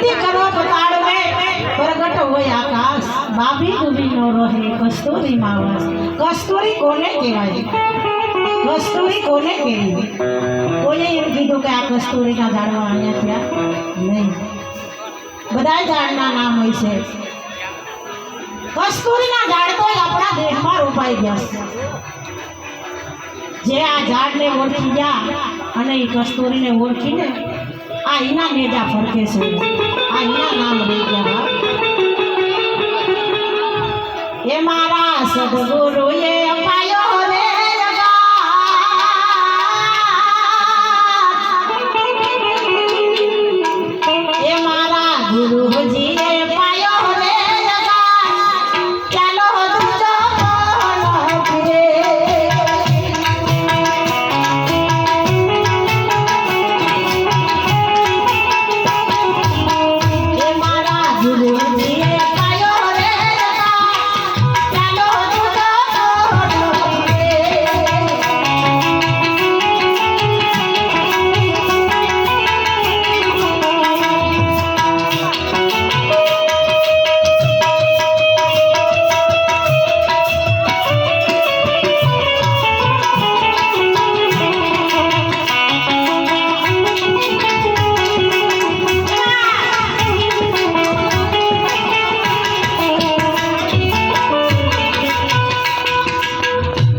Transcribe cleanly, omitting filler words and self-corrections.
प्रगति करो पताड़ में प्रगट होय आकाश बाबी डूबी नो रहे कस्तूरी मावस कस्तूरी कोने कहेवाय कस्तूरी कोने कहेवाय कोઈએ એમ કીધું કે આ કસ્તુરીના ઝાડવા અહીંયા થયા નહીં બધાય ઝાડના નામ હોય છે કસ્તુરીના ઝાડ તો આપણા દેહમાં રોપાઈ ગયા જે આ ઝાડને ઓળખી ગયા અને એ કસ્તુરીને ઓળખીને આ એના નેજા ફરકે છે આ એના નામ દઈ ગયા એ મારા સદગુરુએ અપાયો